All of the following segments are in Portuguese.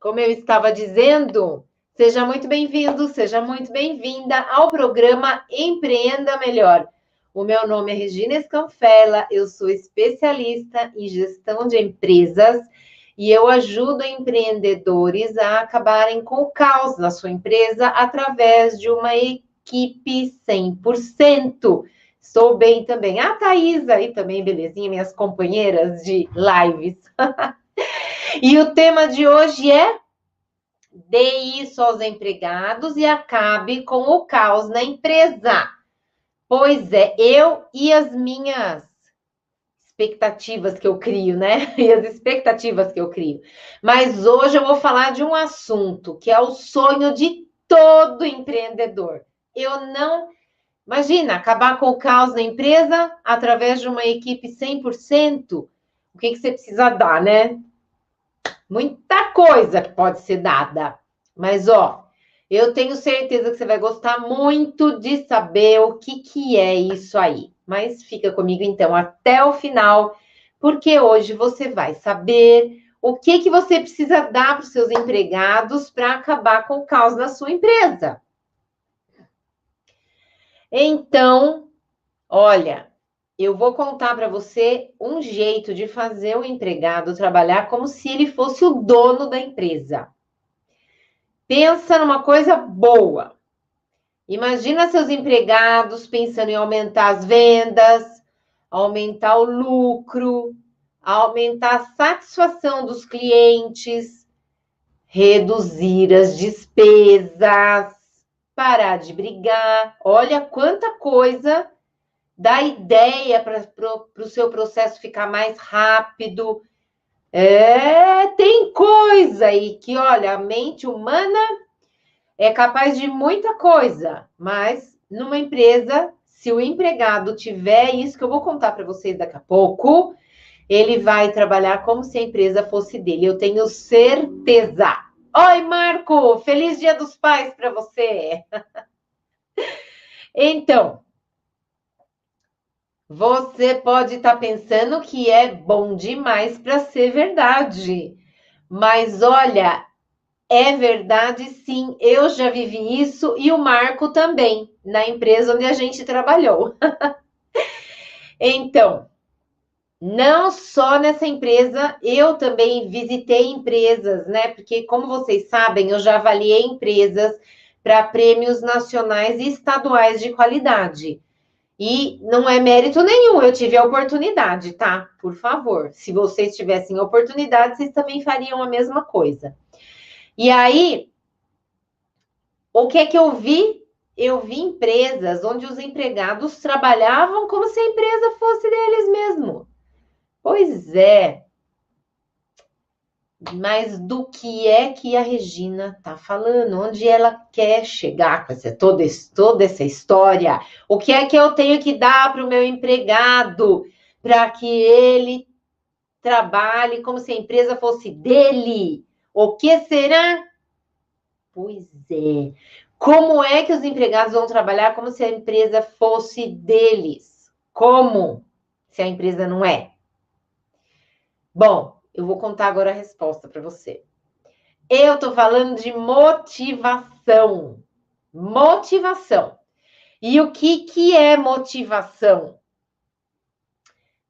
Como eu estava dizendo, seja muito bem-vindo, seja muito bem-vinda ao programa Empreenda Melhor. O meu nome é Regina Scanfella, eu sou especialista em gestão de empresas e eu ajudo empreendedores a acabarem com o caos na sua empresa através de uma equipe 100%. Estou bem também. A Thaisa aí também, belezinha, minhas companheiras de lives. E o tema de hoje é: dê isso aos empregados e acabe com o caos na empresa. Pois é, eu e as minhas expectativas que eu crio, né? E as expectativas que eu crio. Mas hoje eu vou falar de um assunto que é o sonho de todo empreendedor. Eu não... Imagina, acabar com o caos na empresa através de uma equipe 100%. O que você precisa dar, né? Muita coisa que pode ser dada. Mas, ó, eu tenho certeza que você vai gostar muito de saber o que é isso aí. Mas fica comigo, então, até o final, porque hoje você vai saber o que você precisa dar para os seus empregados para acabar com o caos na sua empresa. Então, olha, eu vou contar para você um jeito de fazer o empregado trabalhar como se ele fosse o dono da empresa. Pensa numa coisa boa. Imagina seus empregados pensando em aumentar as vendas, aumentar o lucro, aumentar a satisfação dos clientes, reduzir as despesas, parar de brigar. Olha quanta coisa dá ideia para o seu processo ficar mais rápido. Tem coisa aí que, olha, a mente humana é capaz de muita coisa, mas numa empresa, se o empregado tiver isso que eu vou contar para vocês daqui a pouco, ele vai trabalhar como se a empresa fosse dele. Eu tenho certeza. Oi, Marco! Feliz Dia dos Pais para você! Então, você pode estar pensando que é bom demais para ser verdade. Mas olha, é verdade, sim. Eu já vivi isso e o Marco também, na empresa onde a gente trabalhou. Então, não só nessa empresa, eu também visitei empresas, né? Porque, como vocês sabem, eu já avaliei empresas para prêmios nacionais e estaduais de qualidade. E não é mérito nenhum, eu tive a oportunidade, tá? Por favor, se vocês tivessem oportunidade, vocês também fariam a mesma coisa. E aí, o que é que eu vi? Eu vi empresas onde os empregados trabalhavam como se a empresa fosse deles mesmo. Pois é, mas do que é que a Regina está falando? Onde ela quer chegar com toda essa história? O que é que eu tenho que dar para o meu empregado para que ele trabalhe como se a empresa fosse dele? O que será? Pois é. Como é que os empregados vão trabalhar como se a empresa fosse deles? Como? Se a empresa não é? Bom, eu vou contar agora a resposta para você. Eu estou falando de motivação. Motivação. E o que é motivação?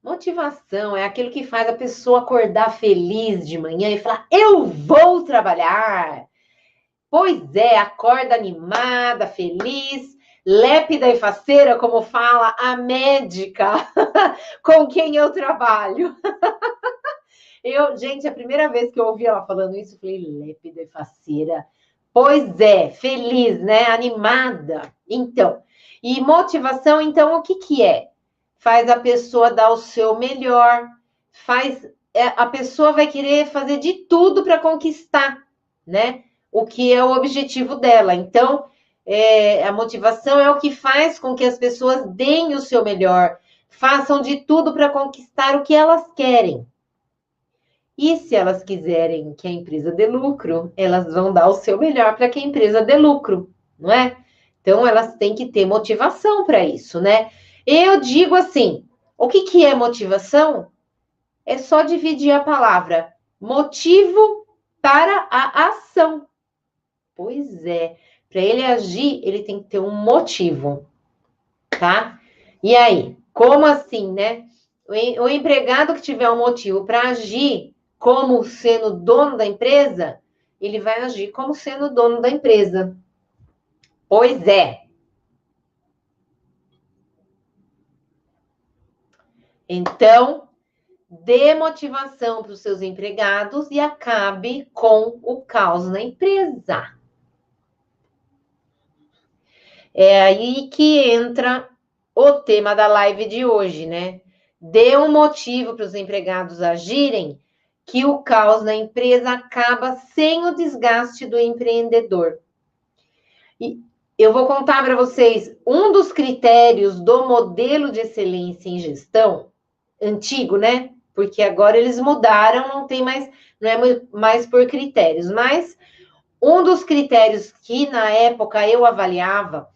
Motivação é aquilo que faz a pessoa acordar feliz de manhã e falar: eu vou trabalhar. Pois é, acorda animada, feliz, lépida e faceira, como fala a médica com quem eu trabalho. Gente, a primeira vez que eu ouvi ela falando isso, eu falei, lépida e faceira. Pois é, feliz, né? Animada. Então, e motivação, então, o que é? Faz a pessoa dar o seu melhor, a pessoa vai querer fazer de tudo para conquistar, né? O que é o objetivo dela. Então, a motivação é o que faz com que as pessoas deem o seu melhor, façam de tudo para conquistar o que elas querem. E se elas quiserem que a empresa dê lucro, elas vão dar o seu melhor para que a empresa dê lucro, não é? Então, elas têm que ter motivação para isso, né? Eu digo assim, o que é motivação? É só dividir a palavra motivo para a Pois é. Para ele agir, ele tem que ter um motivo, tá? E aí, como assim, né? O empregado que tiver um motivo para agir como sendo dono da empresa, ele vai agir como sendo dono da empresa. Pois é. Então, dê motivação para os seus empregados e acabe com o caos na empresa. É aí que entra o tema da live de hoje, né? Dê um motivo para os empregados agirem, que o caos na empresa acaba sem o desgaste do empreendedor. E eu vou contar para vocês um dos critérios do modelo de excelência em gestão, antigo, né? Porque agora eles mudaram, não é mais por critérios, mas um dos critérios que na época eu avaliava,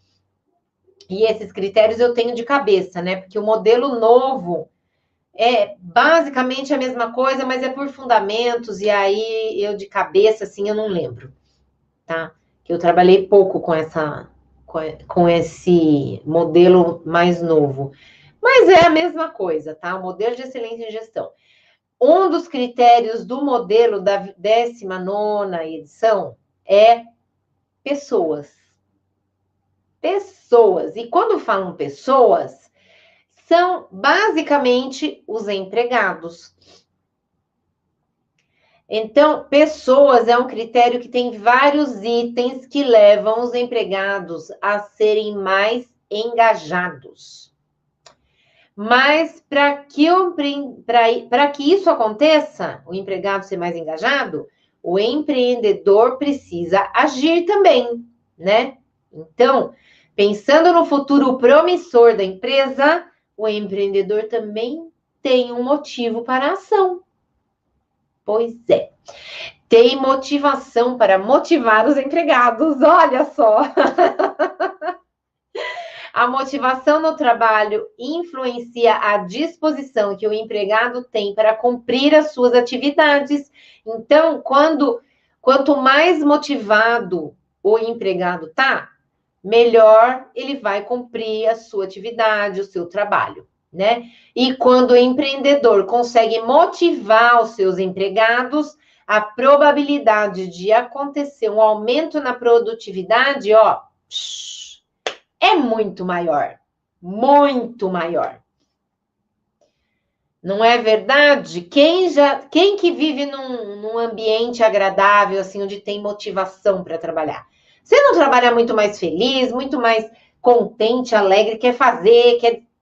e esses critérios eu tenho de cabeça, né? Porque o modelo novo é basicamente a mesma coisa, mas é por fundamentos, e aí eu de cabeça, assim, eu não lembro, tá? Que eu trabalhei pouco com esse modelo mais novo. Mas é a mesma coisa, tá? O modelo de excelência em gestão. Um dos critérios do modelo da 19ª edição é pessoas. Pessoas. E quando falam pessoas, são basicamente os empregados. Então, pessoas é um critério que tem vários itens que levam os empregados a serem mais engajados. Mas para que isso aconteça, o empregado ser mais engajado, o empreendedor precisa agir também, né? Então, pensando no futuro promissor da empresa, o empreendedor também tem um motivo para a ação. Pois é. Tem motivação para motivar os empregados, olha só. A motivação no trabalho influencia a disposição que o empregado tem para cumprir as suas atividades. Então, quanto mais motivado o empregado tá, melhor ele vai cumprir a sua atividade, o seu trabalho, né? E quando o empreendedor consegue motivar os seus empregados, a probabilidade de acontecer um aumento na produtividade, ó, é muito maior. Muito maior. Não é verdade? Quem que vive num ambiente agradável, assim, onde tem motivação para trabalhar? Você não trabalha muito mais feliz, muito mais contente, alegre,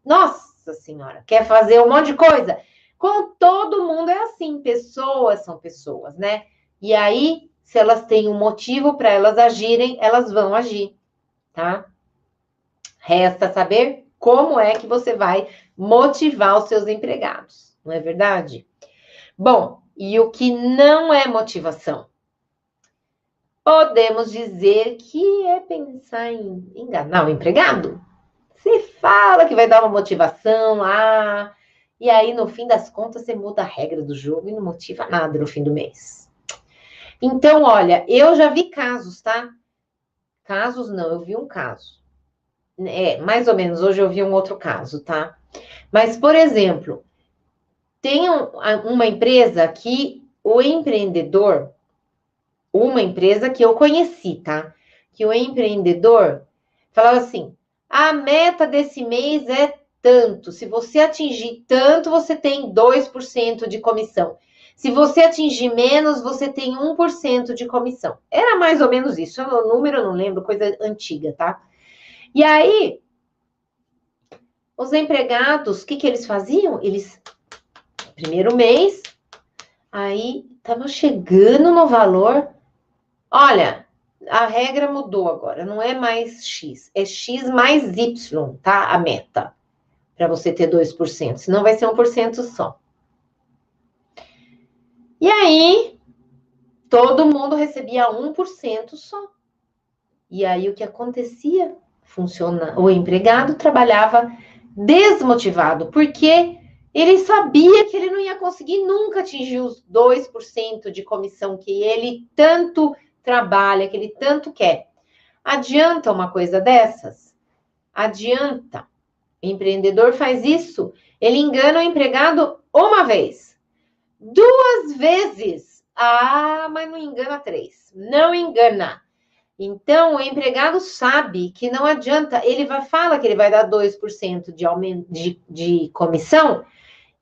nossa senhora, quer fazer um monte de coisa? Com todo mundo é assim, pessoas são pessoas, né? E aí, se elas têm um motivo para elas agirem, elas vão agir, tá? Resta saber como é que você vai motivar os seus empregados, não é verdade? Bom, e o que não é motivação? Podemos dizer que é pensar em enganar o empregado. Você fala que vai dar uma motivação, e aí no fim das contas você muda a regra do jogo e não motiva nada no fim do mês. Então, olha, eu já vi casos, tá? Casos não, eu vi um caso. Mais ou menos, hoje eu vi um outro caso, tá? Mas, por exemplo, tem uma empresa que o empreendedor, uma empresa que eu conheci, tá? Que o empreendedor falava assim, a meta desse mês é tanto, se você atingir tanto, você tem 2% de comissão. Se você atingir menos, você tem 1% de comissão. Era mais ou menos isso, o número eu não lembro, coisa antiga, tá? E aí, os empregados, o que eles faziam? Eles, primeiro mês, aí estava chegando no valor. Olha, a regra mudou agora, não é mais X, é X mais Y, tá? A meta, para você ter 2%, senão vai ser 1% só. E aí, todo mundo recebia 1% só. E aí, o que acontecia? O empregado trabalhava desmotivado, porque ele sabia que ele não ia conseguir nunca atingir os 2% de comissão que ele tanto trabalha, que ele tanto quer. Adianta uma coisa dessas? Adianta. O empreendedor faz isso. Ele engana o empregado uma vez. 2 vezes. Ah, mas não engana 3. Não engana. Então, o empregado sabe que não adianta. Ele fala que ele vai dar 2% de aumento de comissão.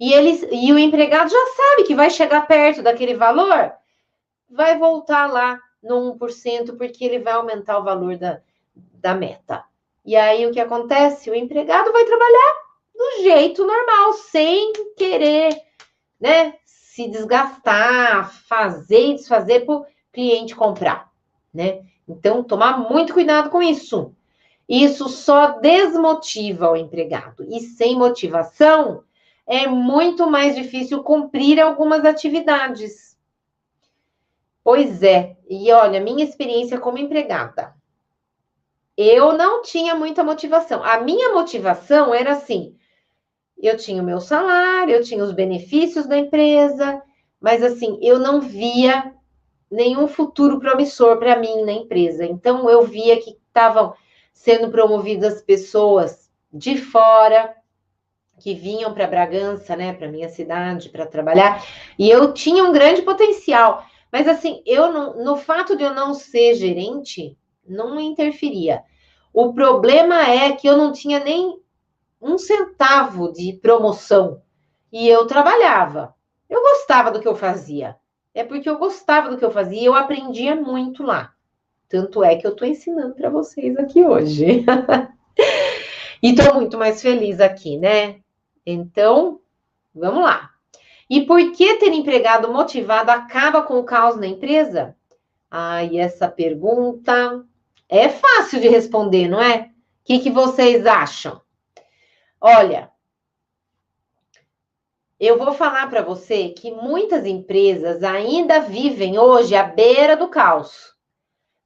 E o empregado já sabe que vai chegar perto daquele valor. Vai voltar lá no 1%, porque ele vai aumentar o valor da meta. E aí, o que acontece? O empregado vai trabalhar do jeito normal, sem querer, né, se desgastar, fazer e desfazer para o cliente comprar, né? Então, tomar muito cuidado com isso. Isso só desmotiva o empregado. E sem motivação, é muito mais difícil cumprir algumas atividades. Pois é. E olha, minha experiência como empregada. Eu não tinha muita motivação. A minha motivação era assim, eu tinha o meu salário, eu tinha os benefícios da empresa, mas assim, eu não via nenhum futuro promissor para mim na empresa. Então, eu via que estavam sendo promovidas pessoas de fora, que vinham para Bragança, né, para minha cidade, para trabalhar, e eu tinha um grande potencial. Mas assim, eu não, no fato de eu não ser gerente, não interferia. O problema é que eu não tinha nem 1 centavo de promoção. E eu trabalhava. Eu gostava do que eu fazia. É porque eu gostava do que eu fazia e eu aprendia muito lá. Tanto é que eu estou ensinando para vocês aqui hoje. E estou muito mais feliz aqui, né? Então, vamos lá. E por que ter empregado motivado acaba com o caos na empresa? Ai, essa pergunta é fácil de responder, não é? O que vocês acham? Olha, eu vou falar para você que muitas empresas ainda vivem hoje à beira do caos.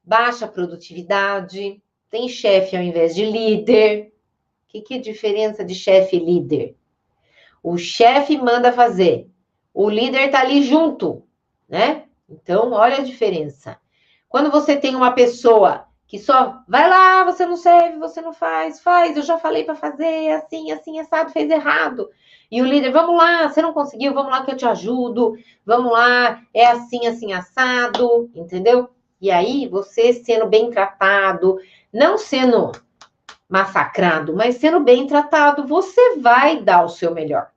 Baixa produtividade, tem chefe ao invés de líder. O que é a diferença de chefe e líder? O chefe manda fazer, o líder está ali junto, né? Então, olha a diferença. Quando você tem uma pessoa que só vai lá, você não serve, você não faz, eu já falei para fazer, assim, assim, assado, fez errado. E o líder, vamos lá, você não conseguiu, vamos lá que eu te ajudo, vamos lá, é assim, assim, assado, entendeu? E aí, você sendo bem tratado, não sendo massacrado, mas sendo bem tratado, você vai dar o seu melhor.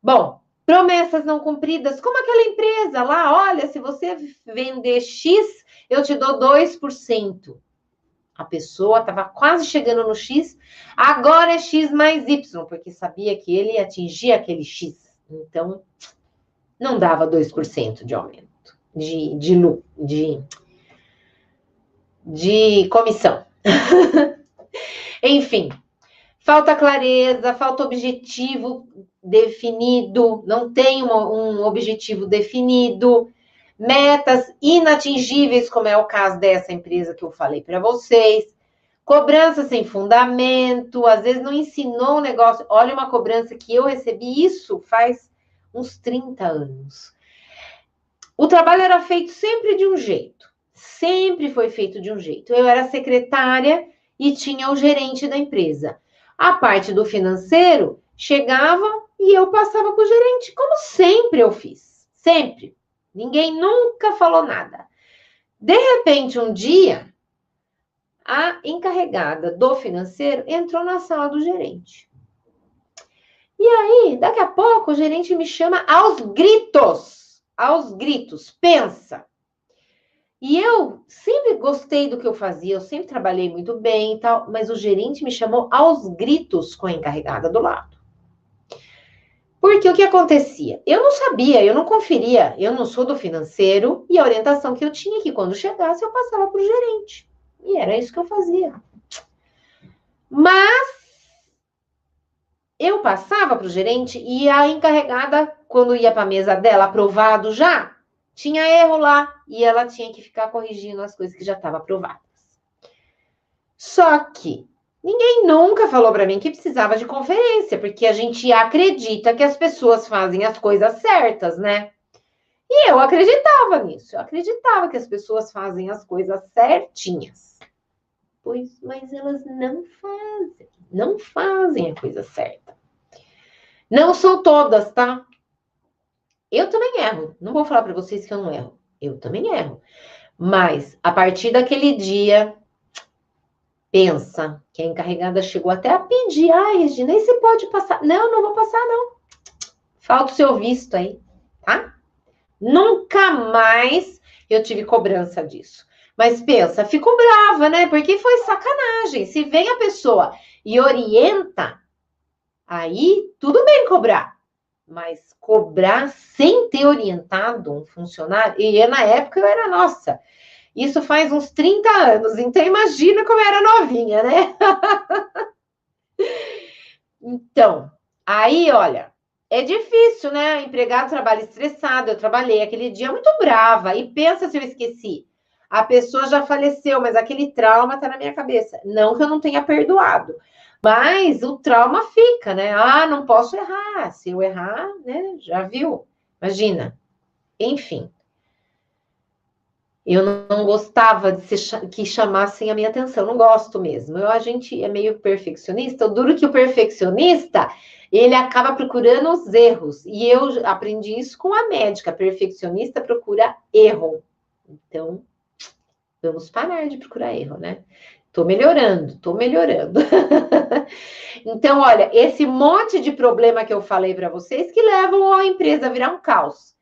Bom, promessas não cumpridas, como aquela empresa lá, olha, se você vender X, eu te dou 2%. A pessoa estava quase chegando no X, agora é X mais Y, porque sabia que ele ia atingir aquele X. Então, não dava 2% de aumento de comissão. Enfim, falta clareza, falta objetivo definido, não tem um objetivo definido, metas inatingíveis, como é o caso dessa empresa que eu falei para vocês, cobrança sem fundamento, às vezes não ensinou o negócio. Olha, uma cobrança que eu recebi isso faz uns 30 anos. O trabalho era feito sempre de um jeito, sempre foi feito de um jeito. Eu era secretária e tinha o gerente da empresa. A parte do financeiro chegava e eu passava para o gerente, como sempre eu fiz. Sempre. Ninguém nunca falou nada. De repente, um dia, a encarregada do financeiro entrou na sala do gerente. E aí, daqui a pouco, o gerente me chama aos gritos, pensa. E eu sempre gostei do que eu fazia, eu sempre trabalhei muito bem e tal, mas o gerente me chamou aos gritos com a encarregada do lado. Porque o que acontecia? Eu não sabia, eu não conferia, eu não sou do financeiro, e a orientação que eu tinha é que quando chegasse eu passava para o gerente. E era isso que eu fazia. Mas eu passava para o gerente e a encarregada, quando ia para a mesa dela, aprovado já, tinha erro lá e ela tinha que ficar corrigindo as coisas que já estavam aprovadas. Só que ninguém nunca falou para mim que precisava de conferência, porque a gente acredita que as pessoas fazem as coisas certas, né? E eu acreditava nisso, eu acreditava que as pessoas fazem as coisas certinhas. depois, mas elas não fazem a coisa certa. Não são todas, tá? Eu também erro. Não vou falar para vocês que eu não erro. Eu também erro. Mas, a partir daquele dia, pensa que a encarregada chegou até a pedir. Ai, Regina, aí você pode passar? Não, não vou passar, não. Falta o seu visto aí, tá? Nunca mais eu tive cobrança disso. Mas pensa, fico brava, né? Porque foi sacanagem. Se vem a pessoa e orienta, aí tudo bem cobrar. Mas cobrar sem ter orientado um funcionário, e na época eu era nossa, isso faz uns 30 anos, então imagina como eu era novinha, né? Então, aí, olha, é difícil, né? Empregado trabalha estressado, eu trabalhei aquele dia muito brava, e pensa se eu esqueci. A pessoa já faleceu, mas aquele trauma tá na minha cabeça. Não que eu não tenha perdoado, mas o trauma fica, né? Ah, não posso errar. Se eu errar, né? Já viu? Imagina. Enfim, eu não gostava de que chamassem a minha atenção, não gosto mesmo. A gente é meio perfeccionista, o duro que o perfeccionista, ele acaba procurando os erros. E eu aprendi isso com a médica, perfeccionista procura erro. Então, vamos parar de procurar erro, né? Tô melhorando, tô melhorando. Então, olha, esse monte de problema que eu falei para vocês que levam a empresa a virar um caos.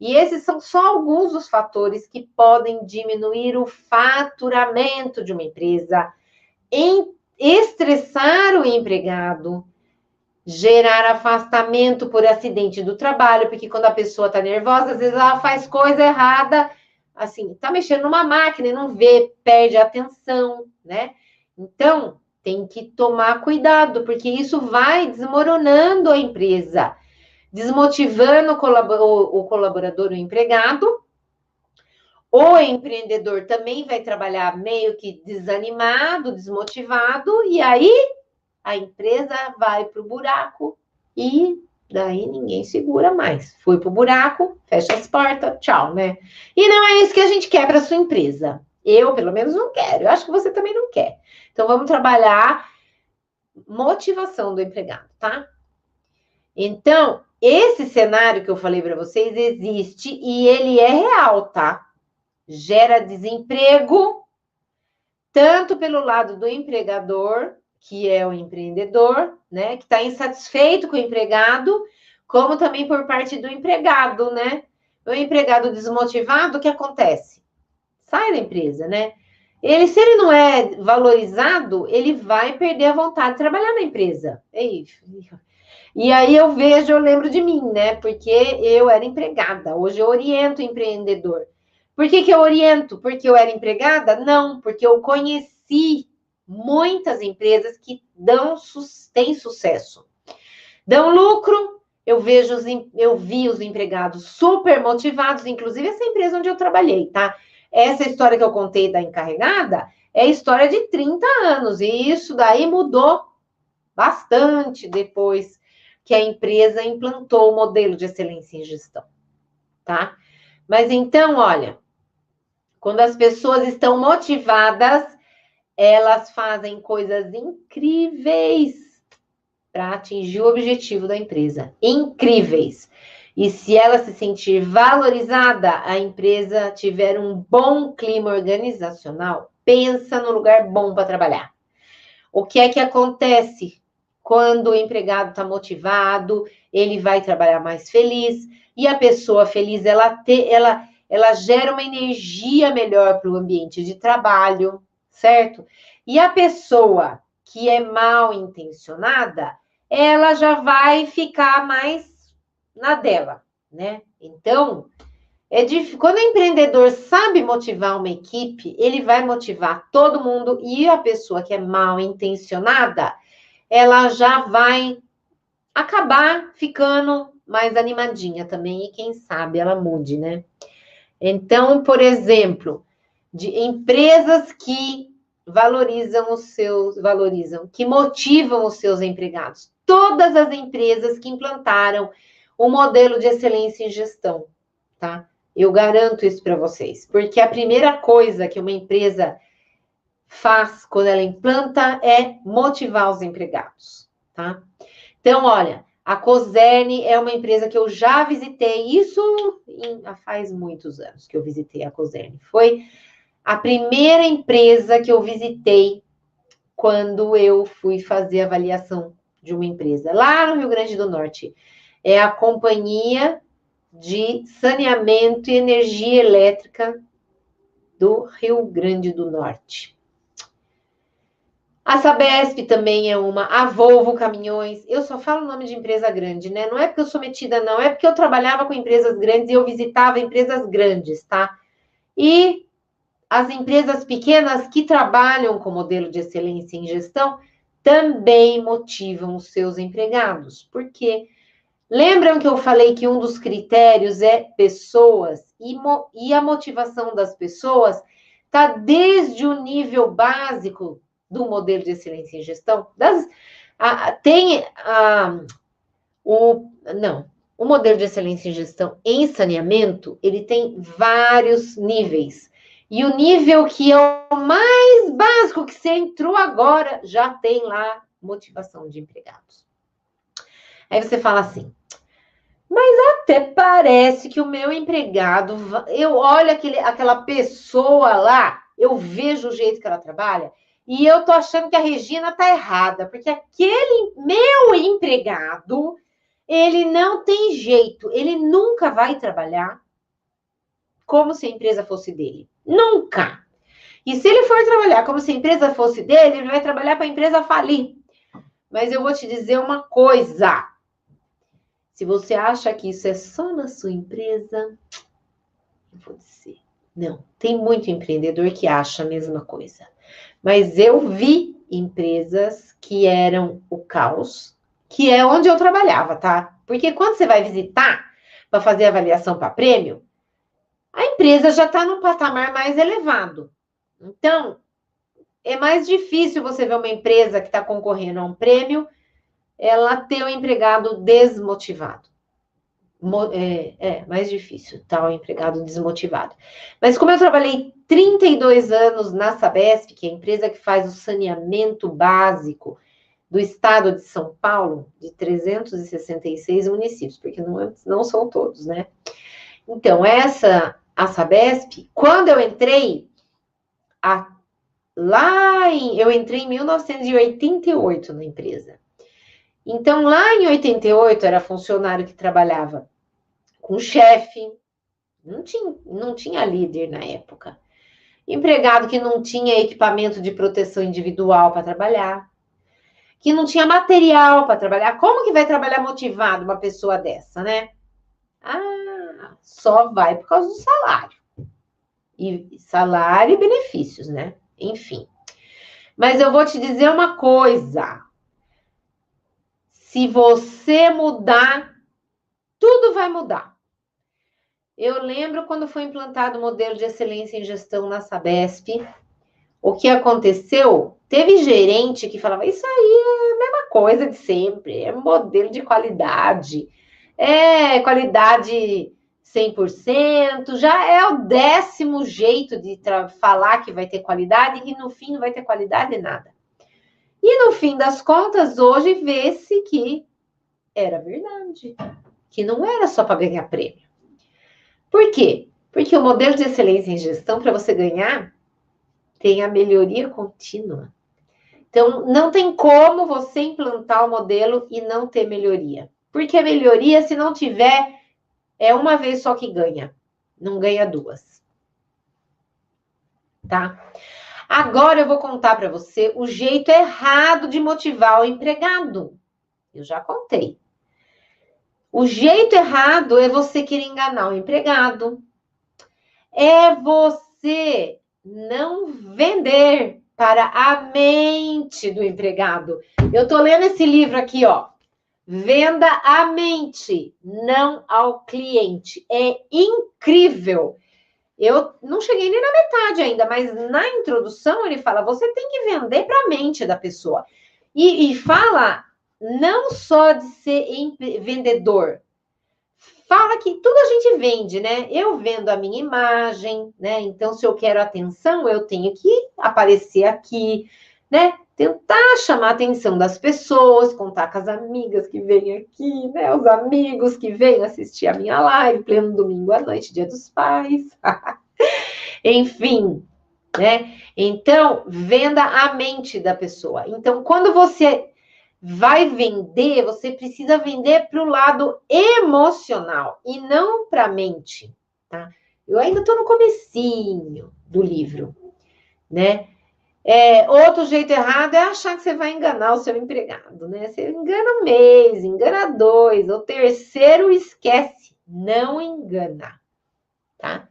E esses são só alguns dos fatores que podem diminuir o faturamento de uma empresa, estressar o empregado, gerar afastamento por acidente do trabalho, porque quando a pessoa está nervosa, às vezes ela faz coisa errada, assim, está mexendo numa máquina e não vê, perde a atenção, né? Então, tem que tomar cuidado, porque isso vai desmoronando a empresa, desmotivando o colaborador, o empregado. O empreendedor também vai trabalhar meio que desanimado, desmotivado, e aí a empresa vai para o buraco e daí ninguém segura mais. Foi para o buraco, fecha as portas, tchau, né? E não é isso que a gente quer para sua empresa. Eu, pelo menos, não quero. Eu acho que você também não quer. Então, vamos trabalhar motivação do empregado, tá? Então, esse cenário que eu falei para vocês existe e ele é real, tá? Gera desemprego, tanto pelo lado do empregador, que é o empreendedor, né? Que está insatisfeito com o empregado, como também por parte do empregado, né? O empregado desmotivado, o que acontece? Sai da empresa, né? Se ele não é valorizado, ele vai perder a vontade de trabalhar na empresa. E aí eu lembro de mim, né? Porque eu era empregada, hoje eu oriento o empreendedor. Por que eu oriento? Porque eu era empregada? Não, porque eu conheci muitas empresas que têm sucesso. Dão lucro, eu vi os empregados super motivados, inclusive essa empresa onde eu trabalhei, tá? Essa história que eu contei da encarregada é história de 30 anos, e isso daí mudou bastante depois que a empresa implantou o modelo de excelência em gestão, tá? Mas então, olha, quando as pessoas estão motivadas, elas fazem coisas incríveis para atingir o objetivo da empresa. Incríveis. E se ela se sentir valorizada, a empresa tiver um bom clima organizacional, pensa no lugar bom para trabalhar. O que é que acontece quando o empregado está motivado? Ele vai trabalhar mais feliz. E a pessoa feliz, ela gera uma energia melhor para o ambiente de trabalho, certo? E a pessoa que é mal intencionada, ela já vai ficar mais na dela, né? Então, quando o empreendedor sabe motivar uma equipe, ele vai motivar todo mundo e a pessoa que é mal intencionada, ela já vai acabar ficando mais animadinha também e quem sabe ela mude, né? Então, por exemplo, de empresas que que motivam os seus empregados. Todas as empresas que implantaram o modelo de excelência em gestão, tá? Eu garanto isso para vocês, porque a primeira coisa que uma empresa faz quando ela implanta é motivar os empregados, tá? Então, olha, a Cosern é uma empresa que eu já visitei, isso faz muitos anos que eu visitei a Cosern. Foi a primeira empresa que eu visitei quando eu fui fazer avaliação de uma empresa, lá no Rio Grande do Norte. É a Companhia de Saneamento e Energia Elétrica do Rio Grande do Norte. A Sabesp também é uma, a Volvo Caminhões. Eu só falo o nome de empresa grande, né? Não é porque eu sou metida, não. É porque eu trabalhava com empresas grandes e eu visitava empresas grandes, tá? E as empresas pequenas que trabalham com modelo de excelência em gestão também motivam os seus empregados. Por quê? Lembram que eu falei que um dos critérios é pessoas e a motivação das pessoas está desde o nível básico do modelo de excelência em gestão. O modelo de excelência em gestão em saneamento, ele tem vários níveis. E o nível que é o mais básico, que você entrou agora, já tem lá motivação de empregados. Aí você fala assim, mas até parece que o meu empregado, eu olho aquela pessoa lá, eu vejo o jeito que ela trabalha, e eu tô achando que a Regina tá errada, porque aquele meu empregado, ele não tem jeito, ele nunca vai trabalhar como se a empresa fosse dele. Nunca! E se ele for trabalhar como se a empresa fosse dele, ele vai trabalhar para a empresa falir. Mas eu vou te dizer uma coisa. Se você acha que isso é só na sua empresa, eu vou dizer, não. Tem muito empreendedor que acha a mesma coisa. Mas eu vi empresas que eram o caos, que é onde eu trabalhava, tá? Porque quando você vai visitar para fazer avaliação para prêmio, a empresa já está num patamar mais elevado. Então, é mais difícil você ver uma empresa que está concorrendo a um prêmio, ela ter um empregado desmotivado. Mais difícil, tá? O empregado desmotivado. Mas como eu trabalhei 32 anos na Sabesp, que é a empresa que faz o saneamento básico do estado de São Paulo, de 366 municípios, porque não são todos, né? Então, a Sabesp, quando eu entrei, eu entrei em 1988 na empresa. Então, lá em 88, era funcionário que trabalhava com chefe, não tinha líder na época. Empregado que não tinha equipamento de proteção individual para trabalhar, que não tinha material para trabalhar. Como que vai trabalhar motivado uma pessoa dessa, né? Só vai por causa do salário. E salário e benefícios, né? Enfim. Mas eu vou te dizer uma coisa. Se você mudar, tudo vai mudar. Eu lembro quando foi implantado o modelo de excelência em gestão na Sabesp, o que aconteceu? Teve gerente que falava, isso aí é a mesma coisa de sempre, é modelo de qualidade, é qualidade 100%, já é o 10º jeito de falar que vai ter qualidade e no fim não vai ter qualidade nada. E no fim das contas, hoje vê-se que era verdade, que não era só para ganhar prêmio. Por quê? Porque o modelo de excelência em gestão, para você ganhar, tem a melhoria contínua. Então, não tem como você implantar o modelo e não ter melhoria. Porque a melhoria, se não tiver, é uma vez só que ganha. Não ganha duas. Tá? Agora eu vou contar para você o jeito errado de motivar o empregado. Eu já contei. O jeito errado é você querer enganar o empregado. É você não vender para a mente do empregado. Eu tô lendo esse livro aqui, ó. Venda à mente, não ao cliente. É incrível. Eu não cheguei nem na metade ainda, mas na introdução ele fala, você tem que vender para a mente da pessoa. E fala não só de ser vendedor, fala que tudo a gente vende, né? Eu vendo a minha imagem, né? Então, se eu quero atenção, eu tenho que aparecer aqui, né? Tentar chamar a atenção das pessoas, contar com as amigas que vêm aqui, né? Os amigos que vêm assistir a minha live, pleno domingo à noite, Dia dos Pais. Enfim, né? Então, venda a mente da pessoa. Então, quando você vai vender, você precisa vender para o lado emocional e não para a mente, tá? Eu ainda estou no comecinho do livro, né? Outro jeito errado é achar que você vai enganar o seu empregado, né? Você engana um mês, engana dois, o terceiro esquece, não engana, tá?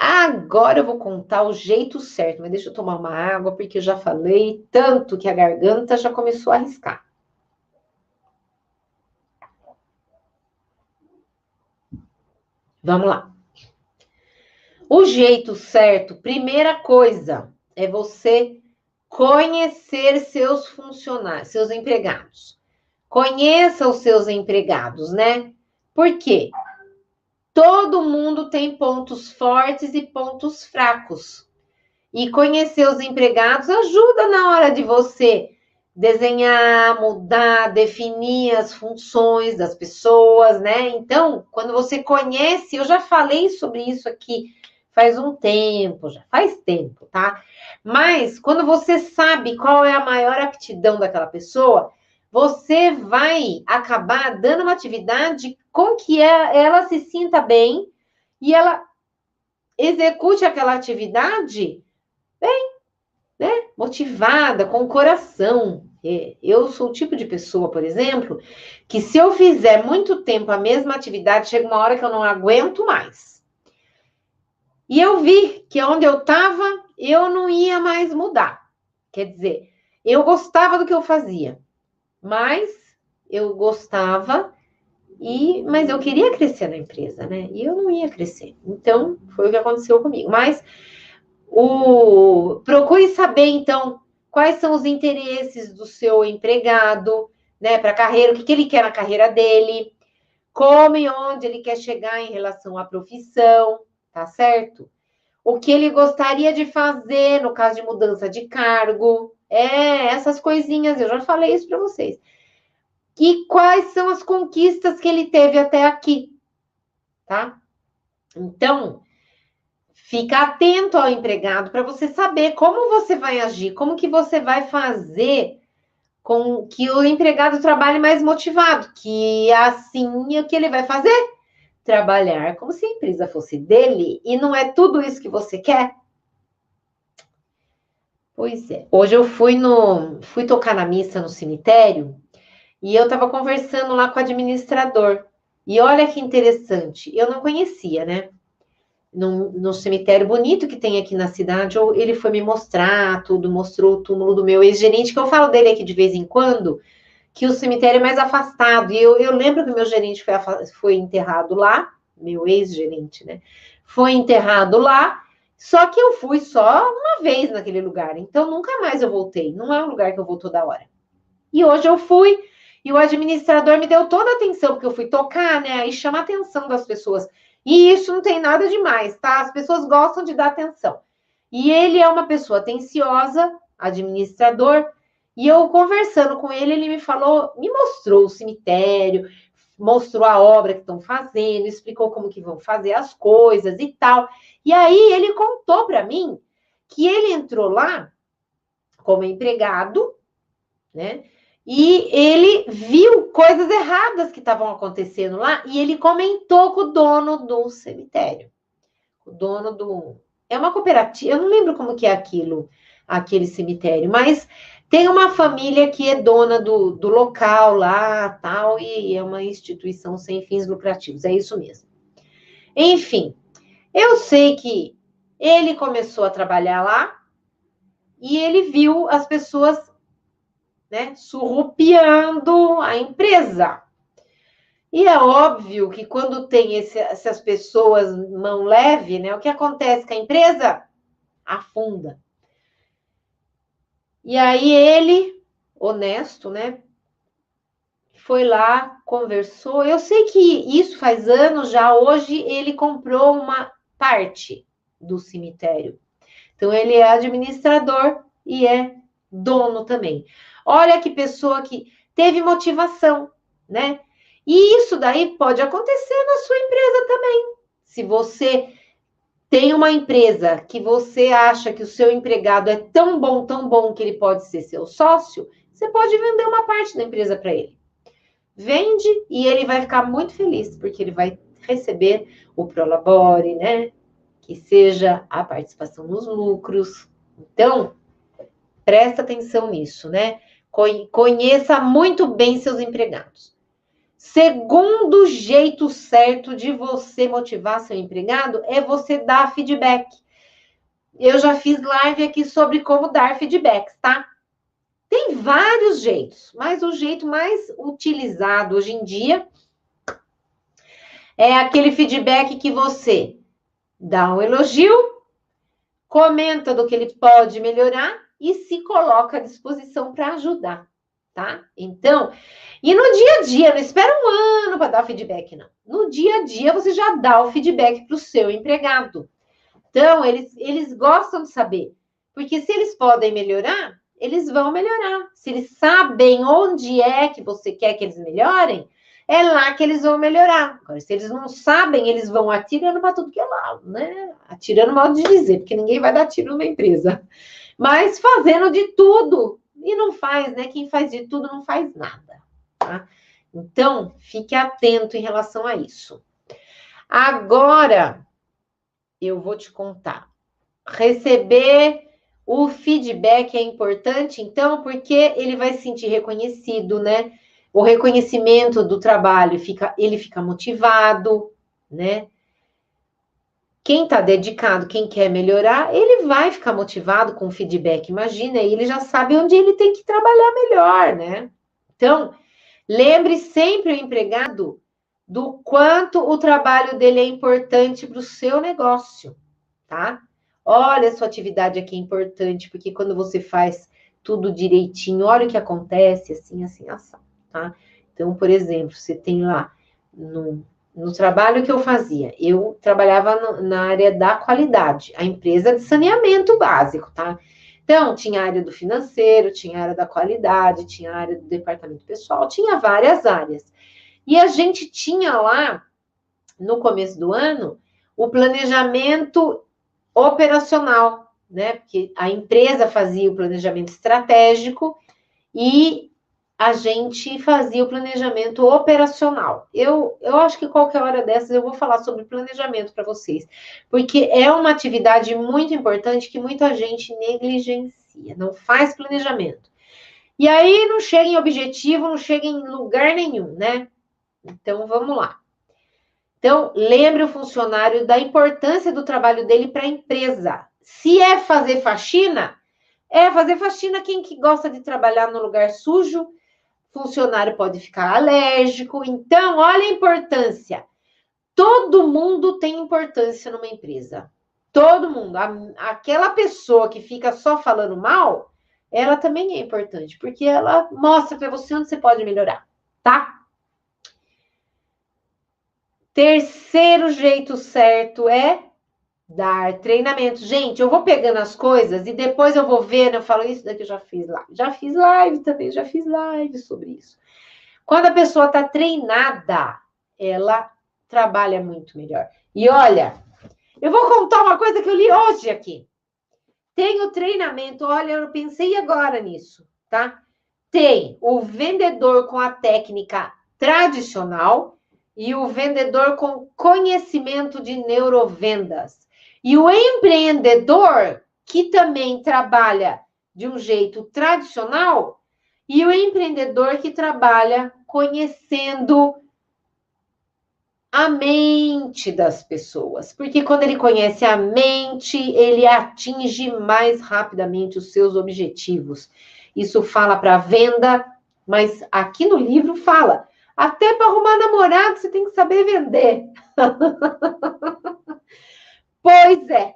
Agora eu vou contar o jeito certo, mas deixa eu tomar uma água, porque eu já falei tanto que a garganta já começou a arriscar. Vamos lá. O jeito certo, primeira coisa, é você conhecer seus funcionários, seus empregados. Conheça os seus empregados, né? Por quê? Todo mundo tem pontos fortes e pontos fracos. E conhecer os empregados ajuda na hora de você desenhar, mudar, definir as funções das pessoas, né? Então, quando você conhece, eu já falei sobre isso aqui faz um tempo, já faz tempo, tá? Mas quando você sabe qual é a maior aptidão daquela pessoa, você vai acabar dando uma atividade com que ela se sinta bem e ela execute aquela atividade bem, né? Motivada, com o coração. Eu sou o tipo de pessoa, por exemplo, que se eu fizer muito tempo a mesma atividade, chega uma hora que eu não aguento mais. E eu vi que onde eu estava, eu não ia mais mudar. Quer dizer, eu gostava do que eu fazia, mas eu gostava, mas eu queria crescer na empresa, né? E eu não ia crescer. Então, foi o que aconteceu comigo. Mas procure saber, então, quais são os interesses do seu empregado, né, para a carreira, o que ele quer na carreira dele, como e onde ele quer chegar em relação à profissão, tá certo? O que ele gostaria de fazer no caso de mudança de cargo, essas coisinhas, eu já falei isso para vocês. E quais são as conquistas que ele teve até aqui, tá? Então, fica atento ao empregado para você saber como você vai agir, como que você vai fazer com que o empregado trabalhe mais motivado, que assim o que ele vai fazer? Trabalhar como se a empresa fosse dele, e não é tudo isso que você quer? Pois é. Hoje eu fui tocar na missa no cemitério e eu estava conversando lá com o administrador. E olha que interessante, eu não conhecia, né? No cemitério bonito que tem aqui na cidade, ele foi me mostrar tudo, mostrou o túmulo do meu ex-gerente, que eu falo dele aqui de vez em quando, que o cemitério é mais afastado. E eu lembro que o meu gerente foi enterrado lá, meu ex-gerente, né? Foi enterrado lá, só que eu fui só uma vez naquele lugar, então nunca mais eu voltei. Não é um lugar que eu vou toda hora. E hoje eu fui, e o administrador me deu toda a atenção, porque eu fui tocar, né? Aí chama a atenção das pessoas. E isso não tem nada demais, tá? As pessoas gostam de dar atenção. E ele é uma pessoa atenciosa, administrador, e eu conversando com ele, ele me falou, me mostrou o cemitério, mostrou a obra que estão fazendo, explicou como que vão fazer as coisas e tal. E aí ele contou para mim que ele entrou lá como empregado, né? E ele viu coisas erradas que estavam acontecendo lá e ele comentou com o dono do cemitério. O dono do... É uma cooperativa, eu não lembro como que é aquele cemitério, mas tem uma família que é dona do local lá, tal, e é uma instituição sem fins lucrativos, é isso mesmo. Enfim, eu sei que ele começou a trabalhar lá e ele viu as pessoas, né, surrupiando a empresa. E é óbvio que quando tem essas pessoas mão leve, né, o que acontece com a empresa? Afunda. E aí ele, honesto, né, foi lá, conversou. Eu sei que isso faz anos já. Hoje ele comprou uma parte do cemitério. Então ele é administrador e é dono também. Olha que pessoa que teve motivação, né? E isso daí pode acontecer na sua empresa também. Se você tem uma empresa que você acha que o seu empregado é tão bom que ele pode ser seu sócio, você pode vender uma parte da empresa para ele. Vende e ele vai ficar muito feliz, porque ele vai receber o Prolabore, né? Que seja a participação nos lucros. Então, presta atenção nisso, né? Conheça muito bem seus empregados. Segundo jeito certo de você motivar seu empregado é você dar feedback. Eu já fiz live aqui sobre como dar feedbacks, tá? Tem vários jeitos, mas o jeito mais utilizado hoje em dia é aquele feedback que você dá um elogio, comenta do que ele pode melhorar e se coloca à disposição para ajudar, tá? Então, e no dia a dia, não espera um ano para dar feedback, não. No dia a dia, você já dá o feedback para o seu empregado. Então, eles gostam de saber, porque se eles podem melhorar, eles vão melhorar. Se eles sabem onde é que você quer que eles melhorem, é lá que eles vão melhorar. Agora, se eles não sabem, eles vão atirando para tudo que é lado, né? Atirando, modo de dizer, porque ninguém vai dar tiro numa empresa. Mas fazendo de tudo, e não faz, né? Quem faz de tudo não faz nada, tá? Então, fique atento em relação a isso. Agora, eu vou te contar. Receber o feedback é importante, então, porque ele vai se sentir reconhecido, né? O reconhecimento do trabalho, ele fica motivado, né? Quem está dedicado, quem quer melhorar, ele vai ficar motivado com o feedback. Imagina, ele já sabe onde ele tem que trabalhar melhor, né? Então, lembre sempre o empregado do quanto o trabalho dele é importante para o seu negócio, tá? Olha, a sua atividade aqui é importante, porque quando você faz tudo direitinho, olha o que acontece, assim, assim, tá? Então, por exemplo, você tem lá no trabalho que eu fazia, eu trabalhava na área da qualidade, a empresa de saneamento básico, tá? Então, tinha a área do financeiro, tinha a área da qualidade, tinha a área do departamento pessoal, tinha várias áreas. E a gente tinha lá, no começo do ano, o planejamento operacional, né? Porque a empresa fazia o planejamento estratégico e a gente fazia o planejamento operacional. Eu acho que qualquer hora dessas eu vou falar sobre planejamento para vocês, porque é uma atividade muito importante que muita gente negligencia, não faz planejamento. E aí não chega em objetivo, não chega em lugar nenhum, né? Então vamos lá. Então, lembre o funcionário da importância do trabalho dele para a empresa. Se é fazer faxina quem que gosta de trabalhar no lugar sujo, funcionário pode ficar alérgico. Então, olha a importância. Todo mundo tem importância numa empresa. Todo mundo. Aquela pessoa que fica só falando mal, ela também é importante, porque ela mostra para você onde você pode melhorar, tá? Terceiro jeito certo é dar treinamento. Gente, eu vou pegando as coisas e depois eu vou vendo, eu falo, isso daqui eu já fiz live. Já fiz live também, já fiz live sobre isso. Quando a pessoa está treinada, ela trabalha muito melhor. E olha, eu vou contar uma coisa que eu li hoje aqui. Tem o treinamento, olha, eu pensei agora nisso, tá? Tem o vendedor com a técnica tradicional e o vendedor com conhecimento de neurovendas. E o empreendedor, que também trabalha de um jeito tradicional, e o empreendedor que trabalha conhecendo a mente das pessoas. Porque quando ele conhece a mente, ele atinge mais rapidamente os seus objetivos. Isso fala para venda, mas aqui no livro fala, até para arrumar namorado você tem que saber vender. Pois é.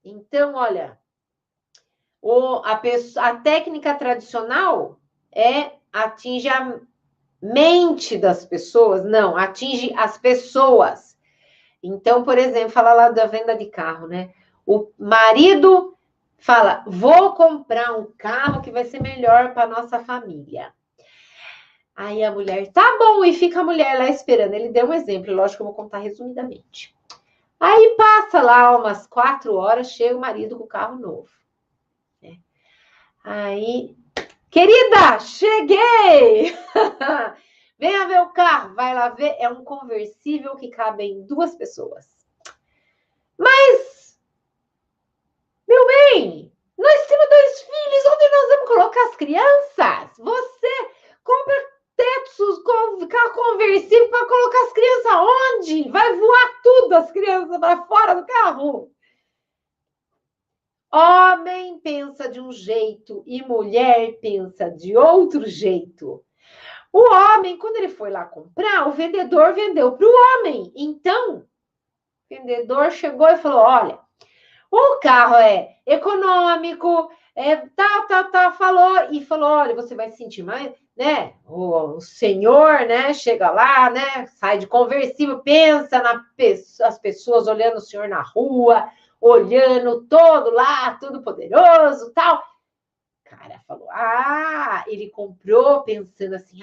Então, olha, a técnica tradicional atinge mente das pessoas, não, atinge as pessoas. Então, por exemplo, fala lá da venda de carro, né? O marido fala, vou comprar um carro que vai ser melhor para nossa família. Aí a mulher, tá bom, e fica a mulher lá esperando. Ele deu um exemplo, lógico que eu vou contar resumidamente. Aí passa lá umas 4 horas, chega o marido com o carro novo. Né? Aí, querida, cheguei! Venha ver o carro, vai lá ver, é um conversível que cabe em 2 pessoas. Mas, meu bem, nós temos 2 filhos, onde nós vamos colocar as crianças? Você compra tetos, carro conversível para colocar as crianças onde? Vai voar tudo as crianças para fora do carro? Homem pensa de um jeito e mulher pensa de outro jeito. O homem, quando ele foi lá comprar, o vendedor vendeu para o homem. Então, o vendedor chegou e falou, olha, o carro é econômico, falou, olha, você vai se sentir mais, né? O senhor, né, chega lá, né, sai de conversível, pensa as pessoas olhando o senhor na rua, olhando todo lá, todo poderoso, tal. Cara falou, ele comprou pensando assim,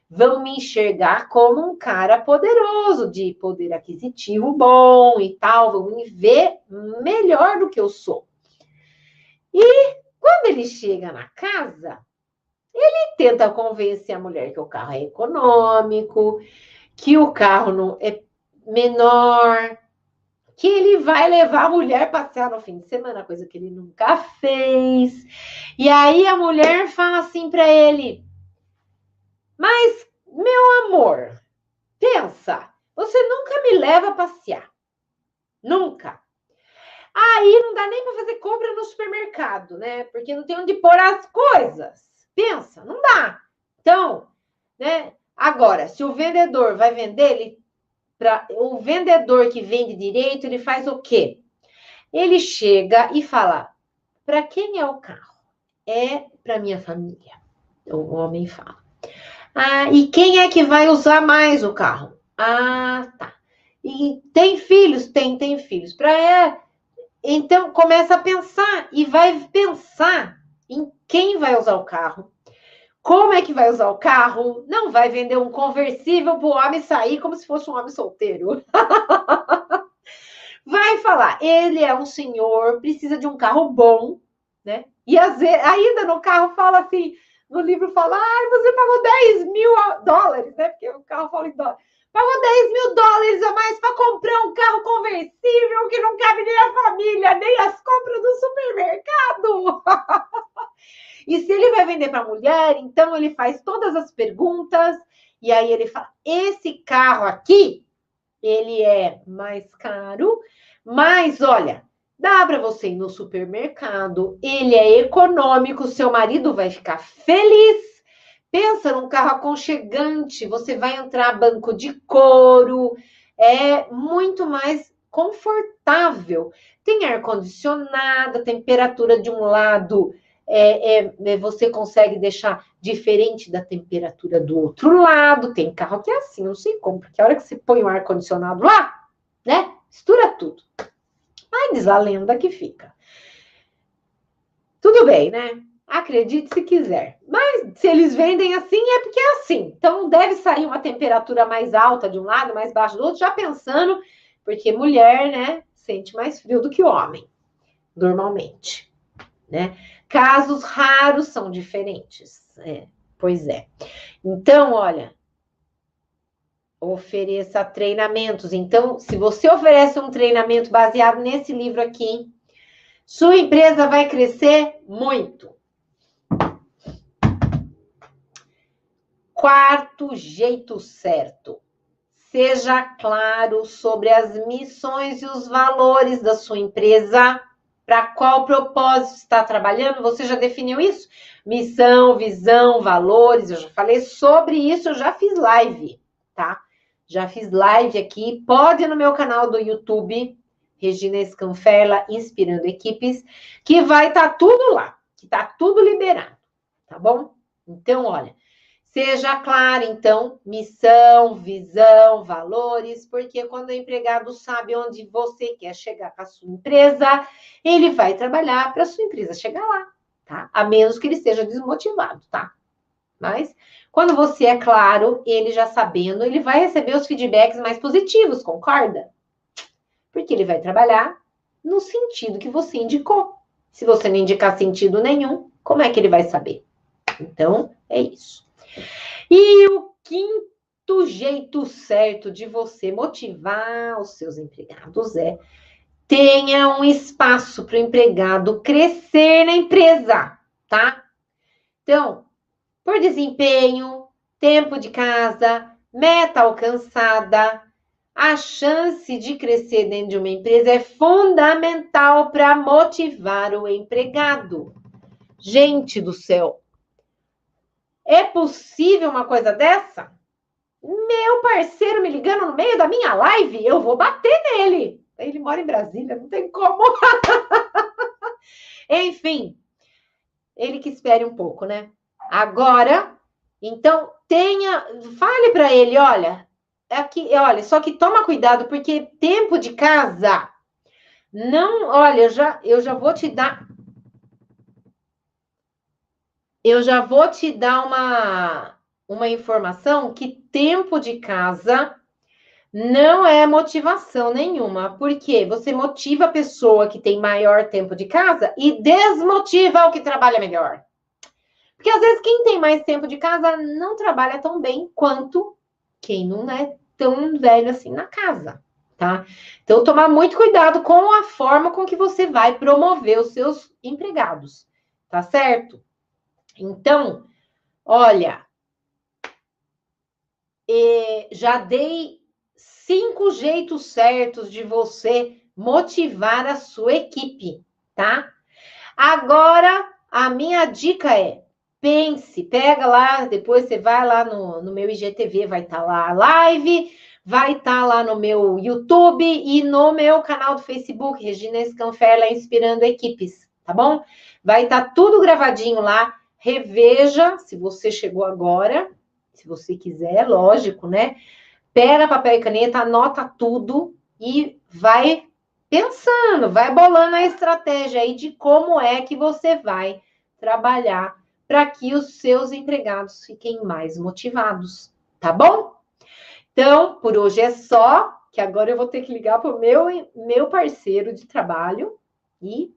vão me enxergar como um cara poderoso, de poder aquisitivo bom e tal, vão me ver melhor do que eu sou. E quando ele chega na casa, ele tenta convencer a mulher que o carro é econômico, que o carro não é menor, que ele vai levar a mulher passear no fim de semana, coisa que ele nunca fez. E aí a mulher fala assim para ele, mas, meu amor, pensa, você nunca me leva a passear. Nunca. Aí não dá nem para fazer compra no supermercado, né? Porque não tem onde pôr as coisas. Pensa, não dá. Então, né? Agora, se o vendedor vai vender, o vendedor que vende direito, ele faz o quê? Ele chega e fala, para quem é o carro? É para minha família. O homem fala. E quem é que vai usar mais o carro? Tá. E tem filhos? Tem filhos. Então, começa a pensar e vai pensar em quem vai usar o carro. Como é que vai usar o carro? Não vai vender um conversível para o homem sair como se fosse um homem solteiro. Vai falar, ele é um senhor, precisa de um carro bom, né? E às vezes, ainda no carro fala assim, no livro fala, você pagou 10 mil dólares, né? Porque o carro fala em dólar. Pagou 10 mil dólares a mais para comprar um carro conversível que não cabe nem a família, nem as compras do supermercado. E se ele vai vender para a mulher, então ele faz todas as perguntas e aí ele fala, esse carro aqui, ele é mais caro, mas olha, dá para você ir no supermercado, ele é econômico, seu marido vai ficar feliz. Pensa num carro aconchegante, você vai entrar banco de couro, é muito mais confortável. Tem ar-condicionado, a temperatura de um lado você consegue deixar diferente da temperatura do outro lado. Tem carro que é assim, não sei como, porque a hora que você põe o ar-condicionado lá, né, mistura tudo. Aí diz a lenda que fica. Tudo bem, né? Acredite se quiser. Mas se eles vendem assim, é porque é assim. Então, deve sair uma temperatura mais alta de um lado, mais baixa do outro, já pensando, porque mulher, né, sente mais frio do que o homem, normalmente, né? Casos raros são diferentes. Pois é. Então, olha, ofereça treinamentos. Então, se você oferece um treinamento baseado nesse livro aqui, sua empresa vai crescer muito. Quarto jeito certo. Seja claro sobre as missões e os valores da sua empresa. Para qual propósito está trabalhando? Você já definiu isso? Missão, visão, valores. Eu já falei sobre isso, eu já fiz live, tá? Já fiz live aqui. Pode ir no meu canal do YouTube, Regina Scanfella, Inspirando Equipes, que vai estar tudo lá, que está tudo liberado, tá bom? Então, olha, Seja claro, então, missão, visão, valores, porque quando o empregado sabe onde você quer chegar com a sua empresa, ele vai trabalhar para a sua empresa chegar lá, tá? A menos que ele esteja desmotivado, tá? Mas, quando você é claro, ele já sabendo, ele vai receber os feedbacks mais positivos, concorda? Porque ele vai trabalhar no sentido que você indicou. Se você não indicar sentido nenhum, como é que ele vai saber? Então, é isso. E o quinto jeito certo de você motivar os seus empregados é tenha um espaço para o empregado crescer na empresa, tá? Então, por desempenho, tempo de casa, meta alcançada, a chance de crescer dentro de uma empresa é fundamental para motivar o empregado. Gente do céu, é possível uma coisa dessa? Meu parceiro me ligando no meio da minha live, eu vou bater nele. Ele mora em Brasília, não tem como. Enfim, ele que espere um pouco, né? Agora, então, fale para ele, olha, aqui, olha, só que toma cuidado, porque tempo de casa, não, olha, eu já vou te dar uma informação que tempo de casa não é motivação nenhuma, porque você motiva a pessoa que tem maior tempo de casa e desmotiva o que trabalha melhor. Porque às vezes quem tem mais tempo de casa não trabalha tão bem quanto quem não é tão velho assim na casa, tá? Então, tomar muito cuidado com a forma com que você vai promover os seus empregados, tá certo? Então, olha, já dei 5 jeitos certos de você motivar a sua equipe, tá? Agora, a minha dica é, pense, pega lá, depois você vai lá no meu IGTV, vai estar lá a live, vai estar lá no meu YouTube e no meu canal do Facebook, Regina Scanferla Inspirando Equipes, tá bom? Vai estar tudo gravadinho lá, reveja, se você chegou agora, se você quiser, lógico, né? Pega papel e caneta, anota tudo e vai pensando, vai bolando a estratégia aí de como é que você vai trabalhar para que os seus empregados fiquem mais motivados, tá bom? Então, por hoje é só, que agora eu vou ter que ligar para o meu parceiro de trabalho e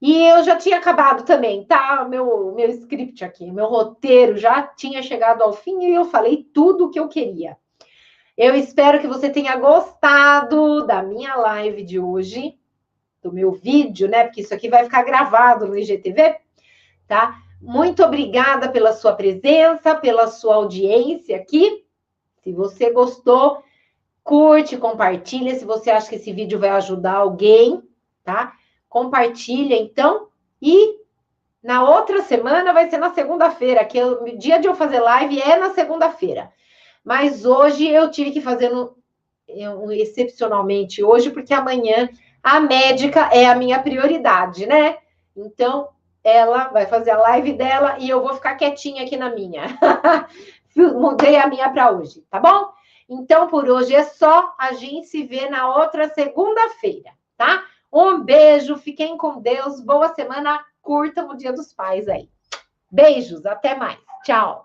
eu já tinha acabado também, tá? Meu script aqui, meu roteiro já tinha chegado ao fim e eu falei tudo o que eu queria. Eu espero que você tenha gostado da minha live de hoje, do meu vídeo, né? Porque isso aqui vai ficar gravado no IGTV, tá? Muito obrigada pela sua presença, pela sua audiência aqui. Se você gostou, curte, compartilha. Se você acha que esse vídeo vai ajudar alguém, tá? Compartilha, então. E na outra semana vai ser na segunda-feira, que o dia de eu fazer live é na segunda-feira. Mas hoje eu tive que fazer excepcionalmente hoje, porque amanhã a médica é a minha prioridade, né? Então, ela vai fazer a live dela e eu vou ficar quietinha aqui na minha. Mudei a minha para hoje, tá bom? Então, por hoje é só. A gente se vê na outra segunda-feira, tá? Um beijo, fiquem com Deus, boa semana, curtam o Dia dos Pais aí. Beijos, até mais. Tchau.